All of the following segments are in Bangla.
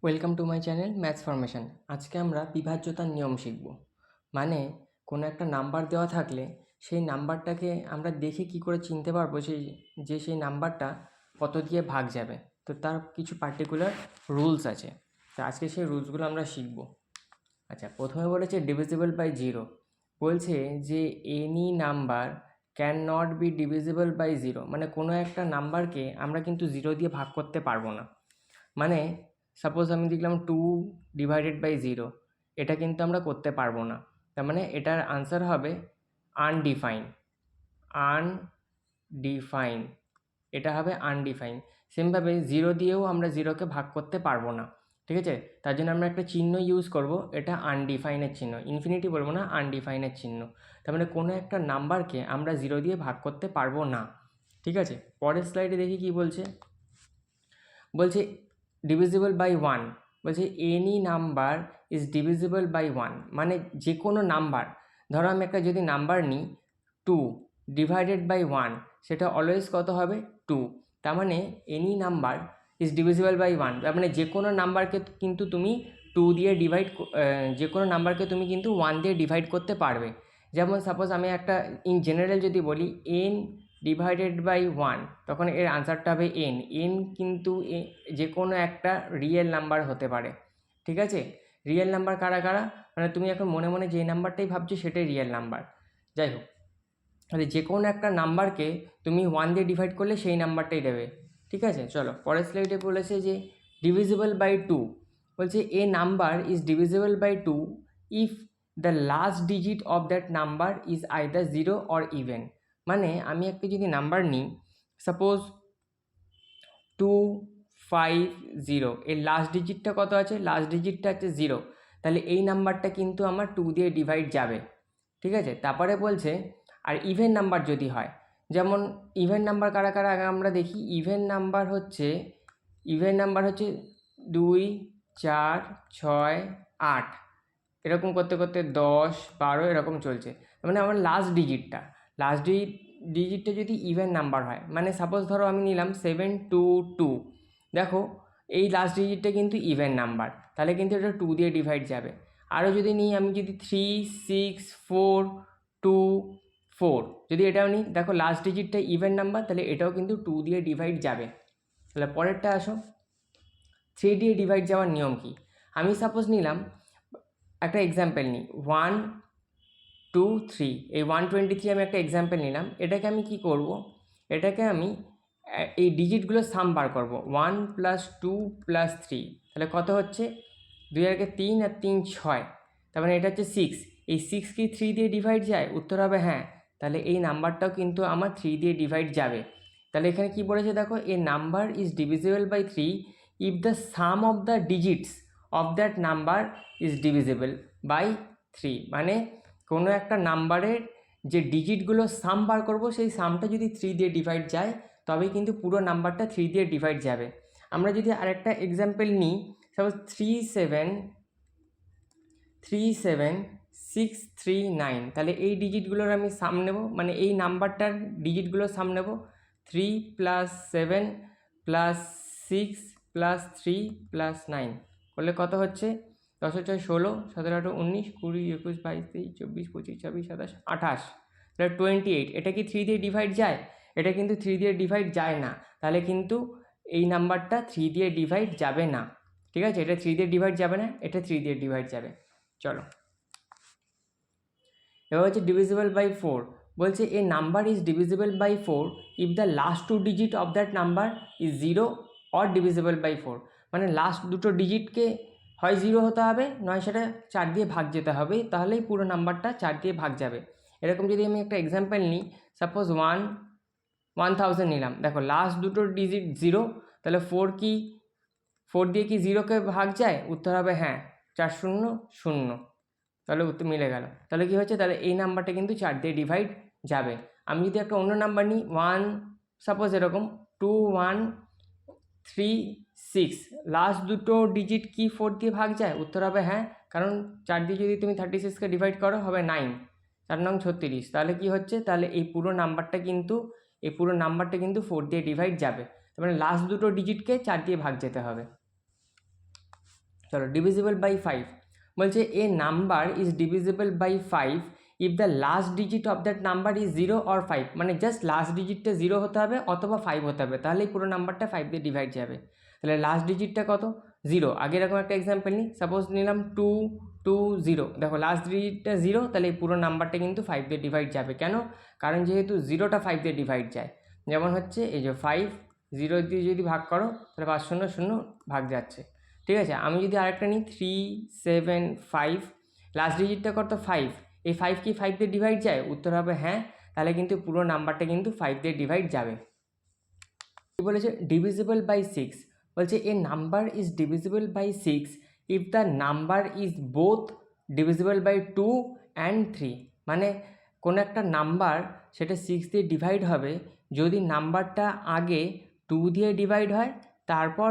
Welcome to my channel maths formation. আজকে আমরা বিভাজ্যতার নিয়ম শিখব। মানে কোনো একটা নাম্বার দেওয়া থাকলে সেই নাম্বারটাকে আমরা দেখে কি করে চিনতে পারবো সেই নাম্বারটা কত দিয়ে ভাগ যাবে। তো তার কিছু পার্টিকুলার রুলস আছে, তো আজকে সেই রুলসগুলো আমরা শিখব। আচ্ছা, প্রথমে বলেছে ডিভিজিবল বাই জিরো। বলছে যে any number can not be divisible by zero, মানে কোনো একটা নাম্বারকে আমরা কিন্তু জিরো দিয়ে ভাগ করতে পারবো না। মানে সাপোজ আমি লিখলাম 2/0, এটা কিন্তু আমরা করতে পারবো না। তার মানে এটার আনসার হবে আনডিফাইন। আনডিফাইন, এটা হবে আনডিফাইন। সেমভাবে জিরো দিয়েও আমরা জিরোকে ভাগ করতে পারবো না, ঠিক আছে? তার জন্য আমরা একটা চিহ্ন ইউজ করব, এটা আনডিফাইনের চিহ্ন, ইনফিনিটি বলবো না, আনডিফাইনের চিহ্ন। তার মানে কোনো একটা নাম্বারকে আমরা জিরো দিয়ে ভাগ করতে পারবো না, ঠিক আছে? পরের স্লাইডে দেখি কি বলছে। বলছে ডিভিজিবল বাই ওয়ান, বলছে any number is divisible by one, মানে যে কোনো নাম্বার, ধরো আমি একটা যদি নাম্বার নিই 2 ডিভাইডেড বাই ওয়ান, সেটা অলওয়েজ কত হবে 2। তার মানে any number is divisible by one, তার মানে যে কোনো নাম্বারকে কিন্তু তুমি 2 দিয়ে যে কোনো নাম্বারকে তুমি কিন্তু 1 দিয়ে ডিভাইড করতে পারবে। যেমন সাপোজ আমি একটা ইন জেনারেল যদি বলি n ডিভাইডেড বাই ওয়ান, তখন এর আনসারটা হবে এন। এন কিন্তু যে কোনো একটা রিয়েল নাম্বার হতে পারে, ঠিক আছে? রিয়েল নাম্বার কারা কারা, মানে তুমি এখন মনে মনে যে নাম্বারটাই ভাবছো সেটাই রিয়েল নাম্বার। যাই হোক, তাহলে যে কোনো একটা নাম্বারকে তুমি 1 দিয়ে ডিভাইড করলে সেই নাম্বারটাই দেবে, ঠিক আছে? চলো পরের স্লাইডে বলেছে যে ডিভিজিবল বাই টু। বলছে a number is divisible by two if the last digit of that number is either 0 or even. মানে আমি একটা যদি নাম্বার নিই, সাপোজ 250, এর লাস্ট ডিজিটটা কত আছে? লাস্ট ডিজিটটা আছে 0, তাহলে এই নাম্বারটা কিন্তু আমার 2 দিয়ে ডিভাইড যাবে, ঠিক আছে? তারপরে বলছে আর ইভেন নাম্বার যদি হয়, যেমন ইভেন নাম্বার কারা কারা আগে আমরা দেখি। ইভেন নাম্বার হচ্ছে 2, 4, 6, 8, এরকম করতে করতে 10, 12 এরকম চলছে। মানে আমার লাস্ট ডিজিটটা যদি ইভেন নাম্বার হয়, মানে সাপোজ ধরো আমি নিলাম 722, দেখো এই লাস্ট ডিজিটটা কিন্তু ইভেন নাম্বার, তাহলে কিন্তু এটা 2 দিয়ে ডিভাইড যাবে। আরও যদি নিই, আমি যদি 3, 6, 4, 2, 4, যদি এটাও নিই, দেখো লাস্ট ডিজিটটা ইভেন নাম্বার, তাহলে এটাও কিন্তু 2 দিয়ে ডিভাইড যাবে। তাহলে পরেরটা আসো, 3 দিয়ে ডিভাইড যাওয়ার নিয়ম কি। আমি সাপোজ নিলাম একটা এক্সাম্পল নিই 1, 2, 3, এই 123 আমি একটা এক্সাম্পল নিলাম। এটাকে আমি কি করব, এটাকে আমি এই ডিজিটগুলো সাম বার করবো, 1 + 2 + 3, তাহলে কত হচ্ছে? 2 আর 3 আর 3 6, তার মানে এটা হচ্ছে 6। এই 6 কি 3 দিয়ে ডিভাইড যায়? উত্তর হবে হ্যাঁ। তাহলে এই নাম্বারটাও কিন্তু আমার 3 দিয়ে ডিভাইড যাবে। তাহলে এখানে কি বলেছে দেখো, a number is divisible by 3 if the sum of the digits of that number is divisible by 3, মানে কোনো একটা নাম্বারের যে ডিজিটগুলো সাম বার করবো, সেই সামটা যদি 3 দিয়ে ডিভাইড যায়, তবেই কিন্তু পুরো নাম্বারটা 3 দিয়ে ডিভাইড যাবে। আমরা যদি আরেকটা এক্সাম্পল নিই, সাপোজ 37639, তাহলে এই ডিজিটগুলোর আমি সাম নেব, মানে এই নাম্বারটার ডিজিটগুলোর সাম নেব। 3 + 7 + 6 + 3 + 9 করলে কত হচ্ছে? 10 × 6 = 16, 17, 18, 20, 21, 22, 23, 24, 25, 26, 27, 28, তাহলে 28। এটা কি 3 দিয়ে ডিভাইড যায়? এটা কিন্তু 3 দিয়ে ডিভাইড যায় না, তাহলে কিন্তু এই নাম্বারটা 3 দিয়ে ডিভাইড যাবে না, ঠিক আছে? এটা 3 দিয়ে ডিভাইড যাবে না, এটা 3 দিয়ে ডিভাইড যাবে। চলো এবার হচ্ছে ডিভিজিবল বাই 4। বলছে a number is divisible by 4 if the last 2 digit of that number is 0 or divisible by 4, মানে লাস্ট দুটো ডিজিটকে হয় 0 হতে হবে, নয় সেটা 4 দিয়ে ভাগ যেতে হবে, তাহলেই পুরো নাম্বারটা 4 দিয়ে ভাগ যাবে। এরকম যদি আমি একটা এক্সাম্পল নিই, সাপোজ 1000 নিলাম, দেখো লাস্ট দুটো ডিজিট 0, তাহলে 4 দিয়ে কি 0কে ভাগ যায়? উত্তর হবে হ্যাঁ, 4 0 0, তাহলে উত্তর মিলে গেল। তাহলে কি হচ্ছে, তাহলে এই নাম্বারটা কিন্তু 4 দিয়ে ডিভাইড যাবে। আমি যদি একটা অন্য নাম্বার নিই, সাপোজ এরকম 2136, লাস্ট দুটো ডিজিট কি 4 দিয়ে ভাগ যায়? উত্তর হবে হ্যাঁ, কারণ 4 দিয়ে যদি তুমি 36কে ডিভাইড করো হবে 9, 4 9 36, তাহলে কি হচ্ছে, তাহলে এই পুরো নাম্বারটা কিন্তু 4 দিয়ে ডিভাইড যাবে। তার মানে লাস্ট দুটো ডিজিটকে 4 দিয়ে ভাগ যেতে হবে। চলো ডিভিজিবল বাই 5 বলছে a number is divisible by 5 if the last digit of that number is 0 or 5, মানে জাস্ট লাস্ট ডিজিটটা 0 হতে হবে অথবা 5 হতে হবে, তাহলেই পুরো নাম্বারটা 5 দিয়ে ডিভাইড যাবে। তাহলে লাস্ট ডিজিটটা কত? 0। আগে এরকম একটা এক্সাম্পল নিই, সাপোজ নিলাম 2 2 0, দেখো লাস্ট ডিজিটটা 0, তাহলে এই পুরো নাম্বারটা কিন্তু 5 দিয়ে ডিভাইড যাবে। কেন? কারণ যেহেতু 0টা 5 দিয়ে ডিভাইড যায়, যেমন হচ্ছে এই যে 5 0 দিয়ে যদি ভাগ করো তাহলে 5 0 0 ভাগ যাচ্ছে, ঠিক আছে। আমি যদি আরেকটা নিই 3 7 5, লাস্ট ডিজিটটা কত? 5, এই 5 কি 5 দিয়ে ডিভাইড যায়? উত্তর হবে হ্যাঁ, তাহলে কিন্তু পুরো নাম্বারটা কিন্তু 5 দিয়ে ডিভাইড যাবে। কি বলেছে? ডিভিজিবল বাই 6 বলছে a number is divisible by 6 if the number is both divisible by 2 and 3, মানে কোনো একটা নাম্বার সেটা 6 দিয়ে ডিভাইড হবে যদি নাম্বারটা আগে 2 দিয়ে ডিভাইড হয় তারপর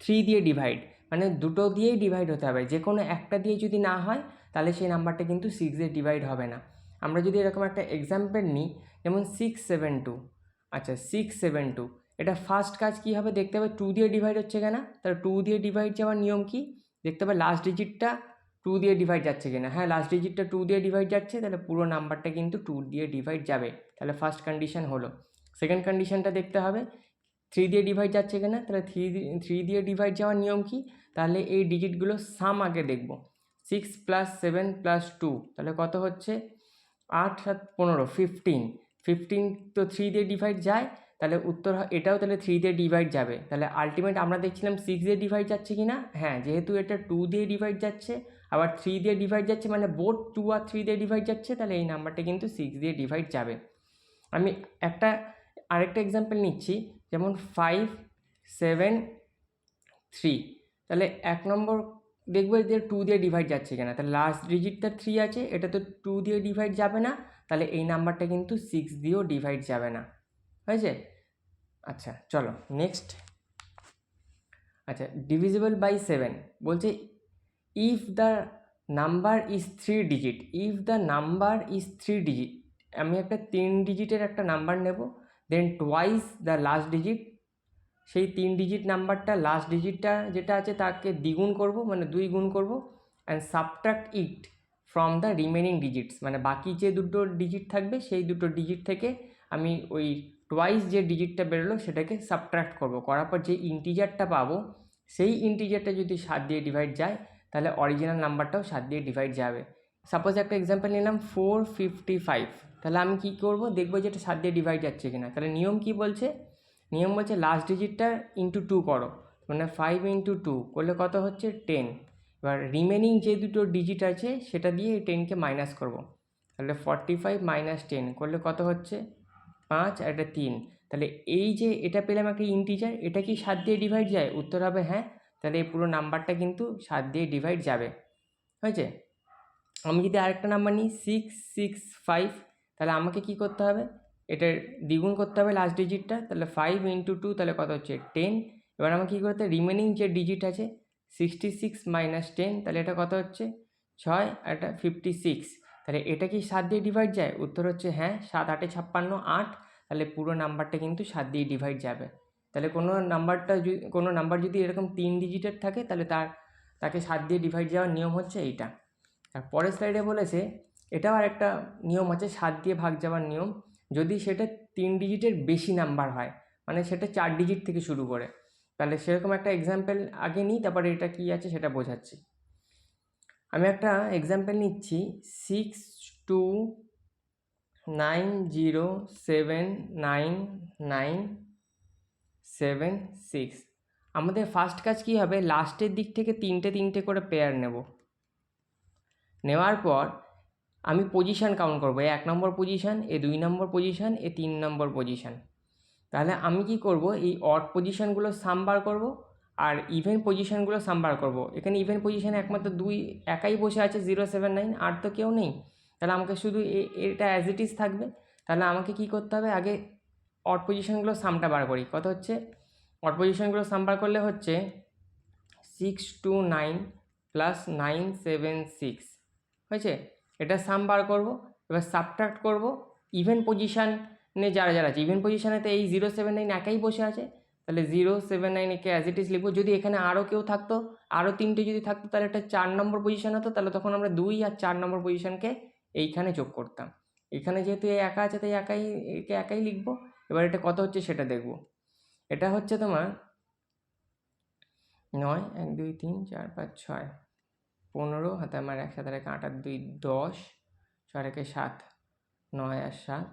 3 দিয়ে ডিভাইড, মানে দুটো দিয়েই ডিভাইড হতে হবে, যে কোনো একটা দিয়ে যদি না হয় তাহলে সেই নাম্বারটা কিন্তু 6 দিয়ে ডিভাইড হবে না। আমরা যদি এরকম একটা এক্সাম্পল নিই, যেমন 6 7 2, আচ্ছা 6 7 2, এটা ফার্স্ট কাজ কী হবে? দেখতে হবে 2 দিয়ে ডিভাইড হচ্ছে কিনা, তাহলে 2 দিয়ে ডিভাইড যাওয়ার নিয়ম কি? দেখতে হবে লাস্ট ডিজিটটা 2 দিয়ে ডিভাইড যাচ্ছে কিনা, হ্যাঁ লাস্ট ডিজিটটা 2 দিয়ে ডিভাইড যাচ্ছে, তাহলে পুরো নাম্বারটা কিন্তু 2 দিয়ে ডিভাইড যাবে, তাহলে ফার্স্ট কন্ডিশন হলো। সেকেন্ড কন্ডিশনটা দেখতে হবে 3 দিয়ে ডিভাইড যাচ্ছে কিনা, তাহলে 3 দিয়ে ডিভাইড যাওয়ার নিয়ম কি? তাহলে এই ডিজিটগুলো সাম আগে দেখব, 6 + 7 + 2, তাহলে কত হচ্ছে? 8 7 15 15, 15 তো 3 দিয়ে ডিভাইড যায়, তাহলে উত্তর এটাও তাহলে 3 দিয়ে ডিভাইড যাবে। তাহলে আলটিমেট আমরা দেখছিলাম 6 দিয়ে ডিভাইড যাচ্ছে কি না, হ্যাঁ যেহেতু এটা 2 দিয়ে ডিভাইড যাচ্ছে আবার 3 দিয়ে ডিভাইড যাচ্ছে, মানে বোথ 2 আর 3 দিয়ে ডিভাইড যাচ্ছে, তাহলে এই নাম্বারটা কিন্তু 6 দিয়ে ডিভাইড যাবে। আমি আরেকটা এক্সাম্পল নিচ্ছি, যেমন 5 7 3, তাহলে 1 নম্বর দেখবো যে 2 দিয়ে ডিভাইড যাচ্ছে কিনা, তাহলে লাস্ট ডিজিটটা 3 আছে, এটা তো 2 দিয়ে ডিভাইড যাবে না, তাহলে এই নাম্বারটা কিন্তু 6 দিয়েও ডিভাইড যাবে না, হয়েছে? আচ্ছা চলো নেক্সট। আচ্ছা ডিভিজিবল বাই 7 বলছে if the number is 3 digit, if the number is 3 digit, আমি একটা 3 ডিজিটের একটা নাম্বার নেব, দেন টোয়াইস দ্য লাস্ট ডিজিট, সেই 3 ডিজিট নাম্বারটা লাস্ট ডিজিটটা যেটা আছে তাকে দ্বিগুণ করব, মানে 2 গুণ করব, and subtract it from the remaining digits, মানে বাকি যে দুটো ডিজিট থাকবে সেই দুটো ডিজিট থেকে আমি ওই টোয়াইস যে ডিজিটটা বেরোলো সেটাকে সাবট্রাক্ট করব, করার পর যে ইন্টিজারটা পাবো সেই ইন্টিজারটা যদি 7 দিয়ে ডিভাইড যায় তাহলে অরিজিনাল নাম্বারটাও 7 দিয়ে ডিভাইড যাবে। সাপোজ একটা এক্সাম্পল নিলাম 455, তাহলে আমি কি করব? দেখবো যে এটা 7 দিয়ে ডিভাইড যাচ্ছে কিনা, তাহলে নিয়ম কি বলছে? নিয়ম বলছে লাস্ট ডিজিটটা ইন্টু 2 করো, মানে 5 × 2 করলে কত হচ্ছে? 10। এবার রিমেনিং যে দুটো ডিজিট আছে সেটা দিয়ে এই 10কে মাইনাস করবো, তাহলে 45 - 10 করলে কত হচ্ছে? 5 আর এটা 3, তাহলে এই যে এটা পেলাম একটা ইন্টিজার, এটা কি 7 দিয়ে ডিভাইড যায়? উত্তর হবে হ্যাঁ, তাহলে এই পুরো নাম্বারটা কিন্তু 7 দিয়ে ডিভাইড যাবে, হয়েছে? আমি যদি আরেকটা নাম্বার নিই 6 6 5, তাহলে আমাকে কি করতে হবে? এটার দ্বিগুণ করতে হবে লাস্ট ডিজিটটা, তাহলে 5 × 2, তাহলে কত হচ্ছে? 10। এবার আমাকে কী করতে হবে? রিমেনিং যে ডিজিট আছে 66 - 10, তাহলে এটা কত হচ্ছে? 6 আর এটা 56, তাহলে এটা কি 7 দিয়ে ডিভাইড যায়? উত্তর হচ্ছে হ্যাঁ, 7 8 56 8, তাহলে পুরো নাম্বারটা কিন্তু 7 দিয়ে ডিভাইড যাবে। তাহলে কোনো নাম্বার যদি এরকম 3 ডিজিটের থাকে তাহলে তাকে 7 দিয়ে ডিভাইড যাওয়ার নিয়ম হচ্ছে এইটা। আর পরের স্লাইডে বলেছে এটাও আর একটা নিয়ম আছে 7 দিয়ে ভাগ যাওয়ার নিয়ম, যদি সেটা 3 ডিজিটের বেশি নাম্বার হয়, মানে সেটা 4 ডিজিট থেকে শুরু করে, তাহলে সেরকম একটা এক্সাম্পল আগে নিই, তারপরে এটা কী আছে সেটা বোঝাচ্ছি। আমি একটা এক্সাম্পল নিচ্ছি 6 2 9 0 7 9 9 7 6, আমাদের ফার্স্ট কাজ কী হবে? লাস্টের দিক থেকে 3টে 3টে করে পেয়ার নেওয়ার পর আমি পজিশান কাউন্ট করবো, এ 1 নম্বর পজিশান, এ 2 নম্বর পজিশান, এ 3 নম্বর পজিশান। তাহলে আমি কি করব? এই অড পজিশানগুলো সাম বার করব আর ইভেন পজিশানগুলো সাম বার করব। এখানে ইভেন পজিশানে একমাত্র 2 একাই বসে আছে 0 7 9, আর তো কেউ নেই, তাহলে আমাকে শুধু এটা অ্যাজ ইট ইজ থাকবে। তাহলে আমাকে কি করতে হবে? আগে অড পজিশানগুলো সামটা বার করি, কত হচ্ছে? অড পজিশানগুলো সাম বার করলে হচ্ছে 6 2 9 + 9 7 6, হয়েছে? এটা সাম বার করবো, এবার সাবট্রাক্ট করব ইভেন পজিশানে যারা আছে, ইভেন পজিশানে তো এই 0 7 9 একাই বসে আছে, তাহলে 079 একে অ্যাজ ইট ইজ লিখবো। যদি এখানে আরও কেউ থাকতো, আরও 3টে যদি থাকতো, তাহলে এটা 4 নম্বর পজিশন হতো, তাহলে তখন আমরা 2 আর 4 নম্বর পজিশনকে এইখানে যোগ করতাম। এখানে যেহেতু এ একা আছে তাই একে একাই লিখবো। এবার এটা কত হচ্ছে সেটা দেখব। এটা হচ্ছে তোমার 9, 1 2 3 4 5 6 15, হাতে আমার একসাথে রেখে 8 আর 2 10, 4 একে 7, 9 আর 7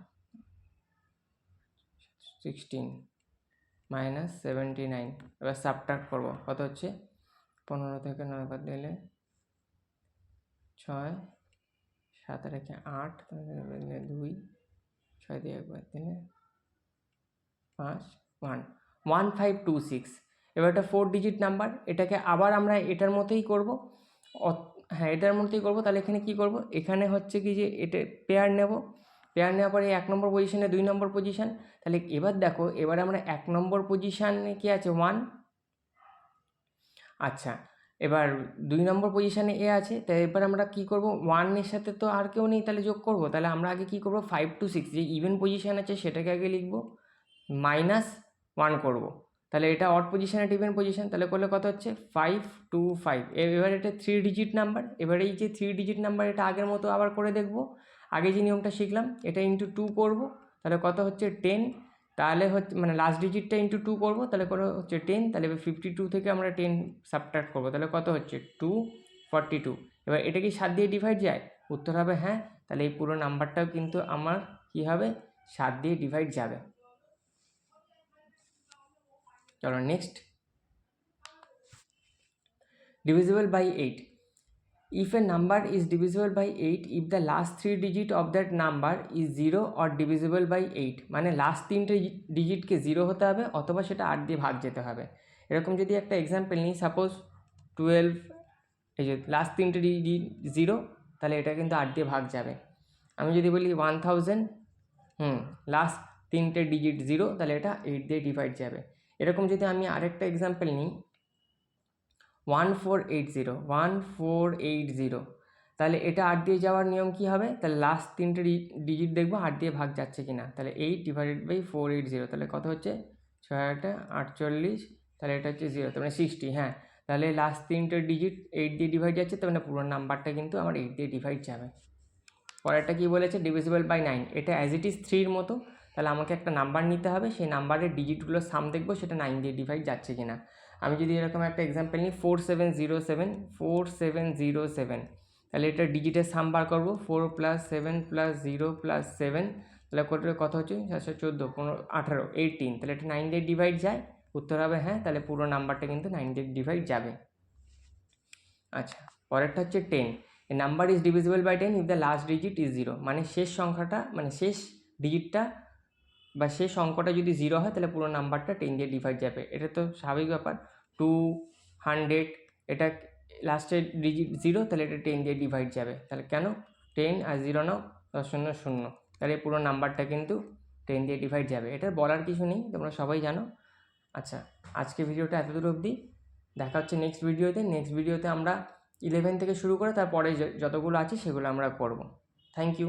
16 মাইনাস 79। এবার সাবট্রাক্ট করবো, কত হচ্ছে 15 থেকে 9 বাদ দিলে 6, 7 রেখে 8, 2, 6 দিয়ে 1 বাদ দিলে 5, 1, 1526। এবার এটা 4 ডিজিট নাম্বার। এটাকে আবার আমরা এটার মতোই করব। হ্যাঁ, এটার মধ্যেই করব। তাহলে এখানে কি করব, এখানে হচ্ছে কি যে এটা পেয়ার নেব, পেয়ার নেওয়ার পরে 1 নম্বর পজিশনে 2 নম্বর পজিশন। তাহলে এবার দেখো, এবার আমরা 1 নম্বর পজিশানে কি আছে 1, আচ্ছা এবার 2 নম্বর পজিশানে এ আছে। তাই এবার আমরা কি করব, 1 এর সাথে তো আর কেউ নেই, তাহলে যোগ করব। তাহলে আমরা আগে কি করব, 5 to 6 যে ইভেন পজিশান আছে সেটাকে আগে লিখব, মাইনাস 1 করব। তাহলে এটা অড পজিশন, এটা ইভেন পজিশন, তাহলে করলে কত হচ্ছে 5 to 5। এবার এটা 3 ডিজিট নাম্বার। এবার এই যে 3 ডিজিট নাম্বার, এটা আগের মতো আবার করে দেখব। আগে যে নিয়মটা শিখলাম এটা ইন্টু 2 করব, তাহলে কত হচ্ছে 10। তাহলে হচ্ছে মানে লাস্ট ডিজিটটা ইন্টু 2 করব, তাহলে করে হচ্ছে 10। তাহলে এবার 52 থেকে আমরা 10 সাবট্রাক্ট করব, তাহলে কত হচ্ছে 242। এবার এটা কি 7 দিয়ে ডিভাইড যায়? উত্তর হবে হ্যাঁ। তাহলে এই পুরো নাম্বারটাও কিন্তু আমার কি হবে, 7 দিয়ে ডিভাইড যাবে। চলো next, divisible by 8. If a number is divisible by 8, if the last 3 digit of that number is 0 or divisible by 8, মানে লাস্ট 3টে ডিজিটকে 0 হতে হবে অথবা সেটা 8 দিয়ে ভাগ যেতে হবে। এরকম যদি একটা এক্সাম্পল নিই, সাপোজ 12, এই যে লাস্ট 3টে ডিজিট 0, তাহলে এটা কিন্তু 8 দিয়ে ভাগ যাবে। আমি যদি বলি 1000, লাস্ট 3টে ডিজিট 0, তাহলে এটা 8 দিয়ে ডিভাইড যাবে। এরকম যদি আমি আরেকটা এক্সাম্পল নিই 1480, তাহলে এটা 8 দিয়ে যাওয়ার নিয়ম কি হবে, তাহলে লাস্ট 3টে ডিজিট দেখবো 8 দিয়ে ভাগ যাচ্ছে কিনা। তাহলে 8 ডিভাইডেড বাই 480, তাহলে কত হচ্ছে 648, তাহলে এটা হচ্ছে 0, তার মানে 60। হ্যাঁ, তাহলে লাস্ট 3টে ডিজিট 8 দিয়ে ডিভাইড যাচ্ছে, তার মানে পুরো নাম্বারটা কিন্তু আমার 8 দিয়ে ডিভাইড যাবে। পরেরটা কি বলেছে, ডিভিজিবল বাই 9। এটা অ্যাজ ইট ইজ 3-র মতো। তাহলে আমাকে একটা নাম্বার নিতে হবে, সেই নাম্বারের ডিজিটগুলোর সাম দেখবো সেটা 9 দিয়ে ডিভাইড যাচ্ছে কিনা। আমি যদি এরকম একটা এক্সাম্পল নিই 4707, তাহলে এটা ডিজিটের সাম বার করবো, 4 + 7 + 0 + 7, তাহলে কত হচ্ছে 714, 15, 18, 18, তাহলে এটা 9 দিয়ে ডিভাইড যায়। উত্তর হবে হ্যাঁ, তাহলে পুরো নাম্বারটা কিন্তু 9 দিয়ে ডিভাইড যাবে। আচ্ছা, পরেরটা হচ্ছে 10। A number is divisible by 10 if the last digit is 0, মানে শেষ সংখ্যাটা, মানে শেষ ডিজিটটা বা শেষ অঙ্কটা যদি 0 হয় তাহলে পুরো নাম্বারটা 10 দিয়ে ডিভাইড যাবে। এটা তো স্বাভাবিক ব্যাপার। 200, এটা লাস্টের ডিজিট 0, তাহলে এটা 10 দিয়ে ডিভাইড যাবে। তাহলে কেন 10 আর 0 নাও, 0 0, তাহলে পুরো নাম্বারটা কিন্তু 10 দিয়ে ডিভাইড যাবে। এটার বলার কিছু নেই, তোমরা সবাই জানো। আচ্ছা, আজকে ভিডিওটা এতদূর অবধি। দেখা হচ্ছে নেক্সট ভিডিওতে। নেক্সট ভিডিওতে আমরা 11 থেকে শুরু করে তারপরে যতগুলো আছে সেগুলো আমরা করব। Thank you.